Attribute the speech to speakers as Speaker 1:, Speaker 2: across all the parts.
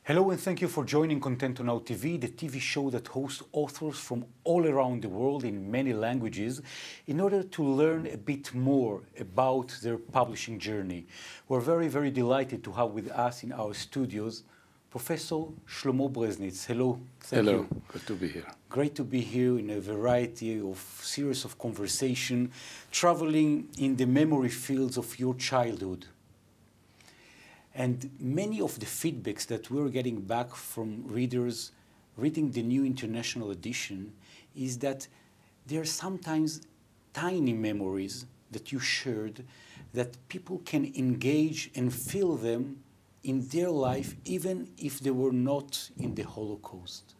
Speaker 1: Hello and thank you for joining ContentoNow TV, the TV show that hosts authors from all around the world in many languages in order to learn a bit more about their publishing journey. We're very delighted to have with us in our studios Professor Shlomo Breznitz. Hello. Thank you.
Speaker 2: Good to be here.
Speaker 1: Great to be here in a variety of series of conversation, traveling in the memory fields of your childhood. And many of the feedbacks that we're getting back from readers reading the new international edition is that there are sometimes tiny memories that you shared that people can engage and feel them in their life even if they were not in the Holocaust.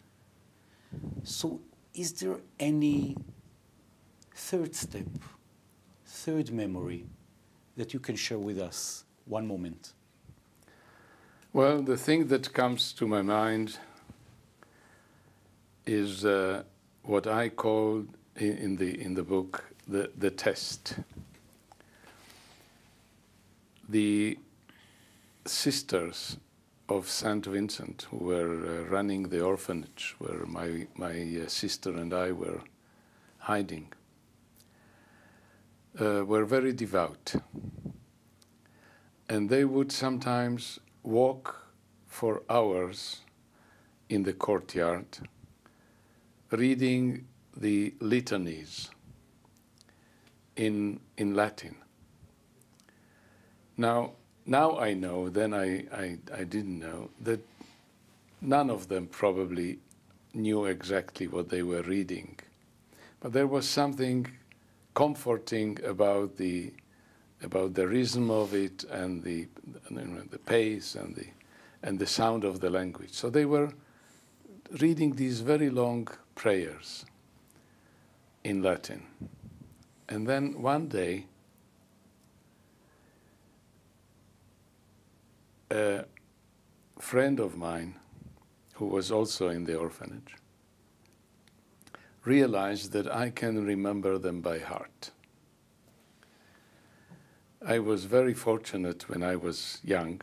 Speaker 1: So is there any third step, third memory that you can share with us? One moment.
Speaker 2: Well, the thing that comes to my mind is what I call in the book the test. The sisters of St. Vincent, who were running the orphanage where my sister and I were hiding, were very devout. And they would sometimes walk for hours in the courtyard, reading the litanies in Latin. Now I know, then I didn't know, that none of them probably knew exactly what they were reading. But there was something comforting about the rhythm of it and the pace and the sound of the language. So they were reading these very long prayers in Latin. And then one day, a friend of mine, who was also in the orphanage, realized that I can remember them by heart. I was very fortunate when I was young.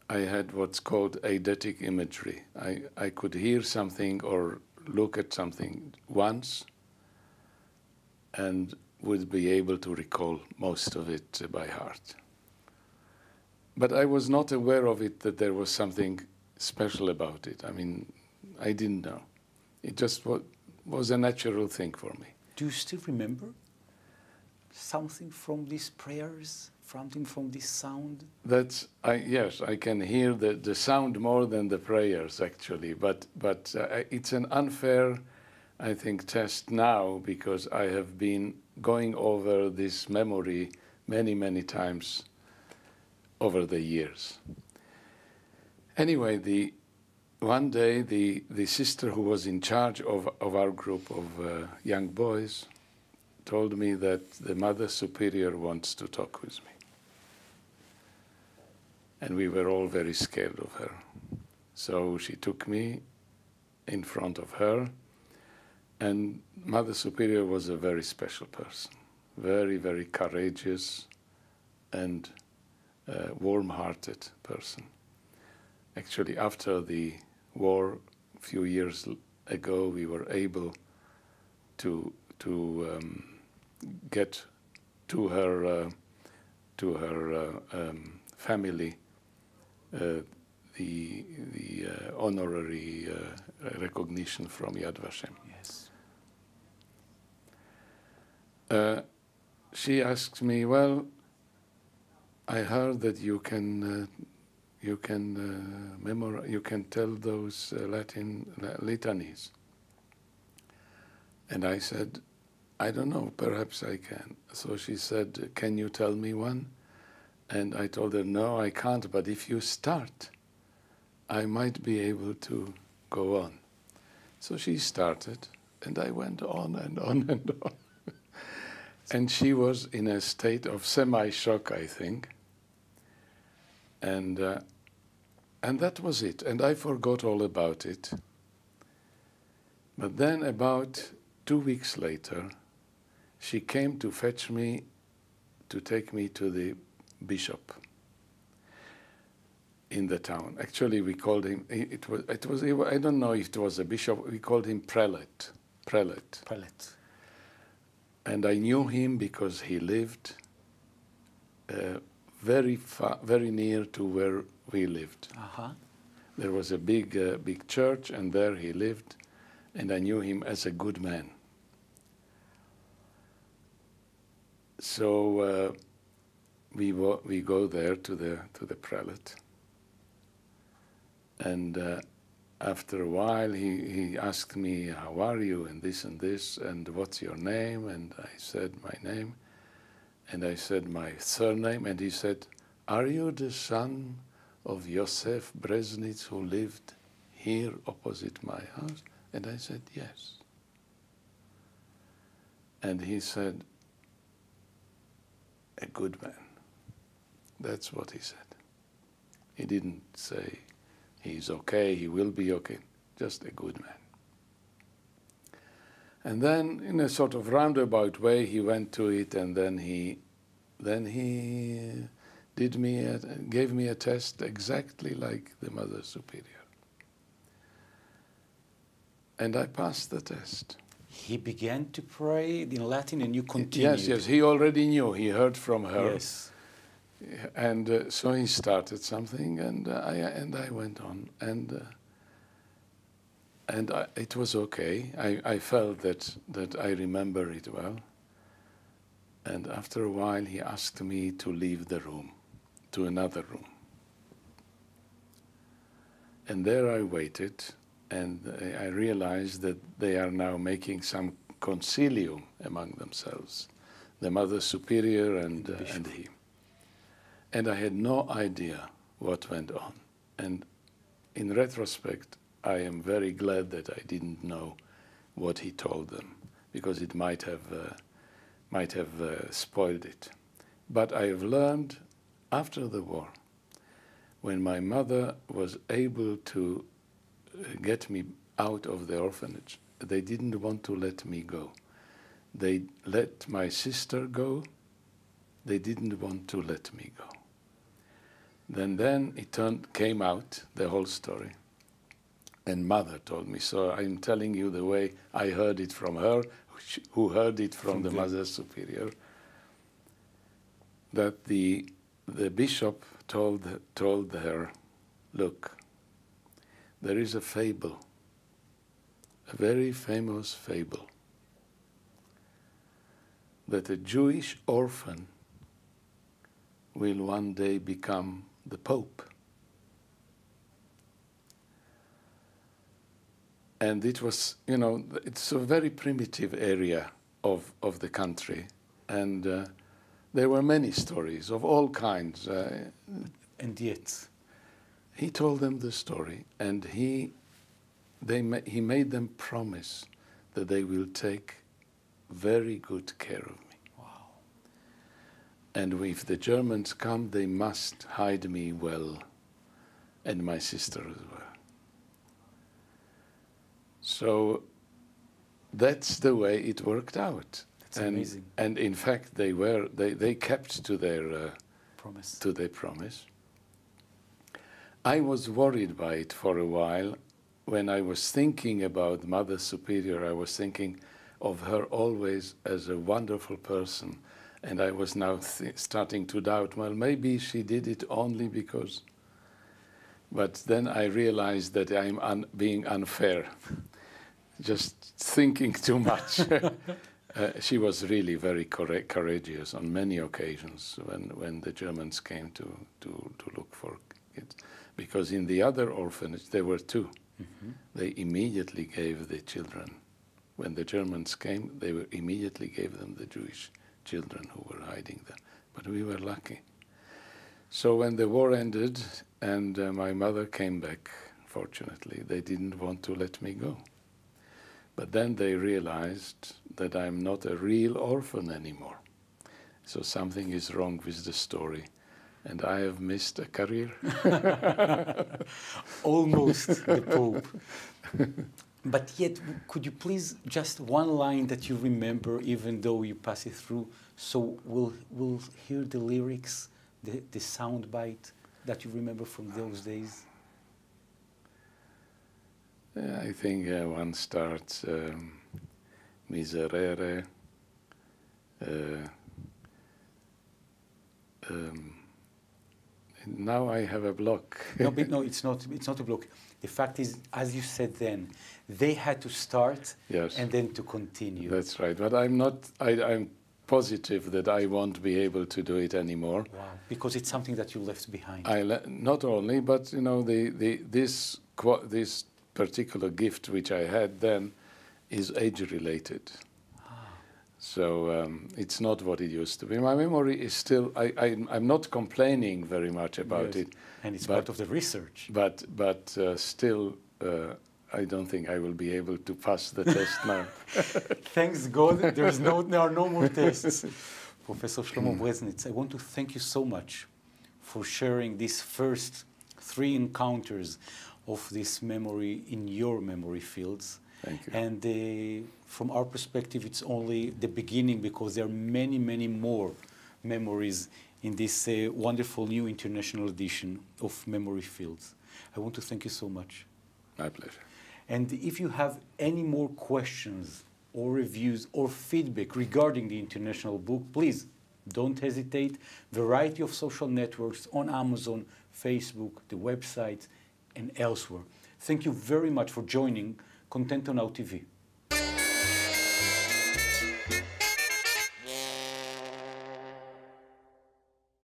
Speaker 2: I had what's called eidetic imagery. I could hear something or look at something once and would be able to recall most of it by heart. But I was not aware of it, that there was something special about it. I mean, I didn't know. It just was a natural thing for me.
Speaker 1: Do you still remember something from these prayers, something from this sound?
Speaker 2: Yes, I can hear the sound more than the prayers, actually. But it's an unfair, I think, test now, because I have been going over this memory many times over the years. Anyway, one day the sister who was in charge of our group of young boys told me that the Mother Superior wants to talk with me. And we were all very scared of her. So she took me in front of her, and Mother Superior was a very special person, very courageous and warm-hearted person. Actually, after the war, a few years ago, we were able to get to her family the honorary recognition from Yad Vashem.
Speaker 1: Yes.
Speaker 2: She asked me, well, I heard that you can tell those Latin litanies. And I said, I don't know, perhaps I can. So she said, can you tell me one? And I told her, no, I can't, but if you start, I might be able to go on. So she started, and I went on and on and on. And she was in a state of semi-shock, I think. And that was it. And I forgot all about it. But then about 2 weeks later, she came to fetch me, to take me to the bishop. in the town. Actually, we called him, I don't know if it was a bishop, we called him prelate.
Speaker 1: Prelate.
Speaker 2: And I knew him because he lived very near to where we lived. There was a big church, and there he lived, and I knew him as a good man. So we go there to the prelate, and after a while he asked me, "How are you?" and this, and "What's your name?" And I said my name, and I said my surname, and he said, "Are you the son of Yosef Breznitz who lived here opposite my house?" And I said, "Yes." And he said, "A good man." That's what he said. He didn't say he's okay, he will be okay, just a good man. And then in a sort of roundabout way he went to it, and then he gave me a test exactly like the Mother Superior. And I passed the test.
Speaker 1: He began to pray in Latin, and you continued.
Speaker 2: Yes, he already knew. He heard from her.
Speaker 1: Yes.
Speaker 2: And so he started something, and I went on, and it was okay. I felt that I remember it well. And after a while, he asked me to leave the room, to another room. And there I waited, and I realized that they are now making some concilium among themselves, the Mother Superior and he. And I had no idea what went on. And in retrospect, I am very glad that I didn't know what he told them, because it might have spoiled it. But I have learned after the war, when my mother was able to get me out of the orphanage, they didn't want to let me go. They let my sister go. They didn't want to let me go. Then it came out, the whole story. And Mother told me, so I'm telling you the way I heard it from her, who heard it from the Mother Superior, that the bishop told her, "Look, there is a fable, a very famous fable, that a Jewish orphan will one day become the Pope." And it was, it's a very primitive area of the country. And there were many stories of all kinds.
Speaker 1: And yet,
Speaker 2: he told them the story, and he made them promise that they will take very good care of me.
Speaker 1: wow.
Speaker 2: And if the Germans come, they must hide me well, and my sister as well. So that's the way it worked out.
Speaker 1: That's amazing.
Speaker 2: And in fact, they kept to their
Speaker 1: promise.
Speaker 2: To their promise. I was worried by it for a while. When I was thinking about Mother Superior, I was thinking of her always as a wonderful person. And I was now starting to doubt, well, maybe she did it only because... But then I realized that I'm being unfair, just thinking too much. She was really very courageous on many occasions when the Germans came to look for it. Because in the other orphanage, there were two. Mm-hmm. They immediately gave the children. When the Germans came, they immediately gave them the Jewish children who were hiding there. But we were lucky. So when the war ended and my mother came back, fortunately, they didn't want to let me go. But then they realized that I'm not a real orphan anymore. So something is wrong with the story. And I have missed a career.
Speaker 1: Almost the Pope. But yet, could you please, just one line that you remember, even though you pass it through, so we'll hear the lyrics, the sound bite? that you remember from those days?
Speaker 2: I think one starts miserere. Now I have a block.
Speaker 1: No, it's not a block. The fact is, as you said then, they had to start
Speaker 2: Yes.
Speaker 1: and then to continue.
Speaker 2: That's right. But I'm positive that I won't be able to do it anymore.
Speaker 1: Wow, because it's something that you left behind.
Speaker 2: Not only, but you know, this particular gift which I had then is age-related. So it's not what it used to be. My memory is still, I'm not complaining very much about it.
Speaker 1: And it's part of the research.
Speaker 2: But still, I don't think I will be able to pass the test now.
Speaker 1: Thanks God, there are no more tests. Professor Shlomo Breznitz, I want to thank you so much for sharing these first 3 encounters of this memory in your memory fields.
Speaker 2: Thank you.
Speaker 1: And from our perspective, it's only the beginning, because there are many, many more memories in this wonderful new international edition of Memory Fields. I want to thank you so much.
Speaker 2: My pleasure.
Speaker 1: And if you have any more questions or reviews or feedback regarding the international book, please don't hesitate. Variety of social networks on Amazon, Facebook, the website, and elsewhere. Thank you very much for joining ContentoNow TV.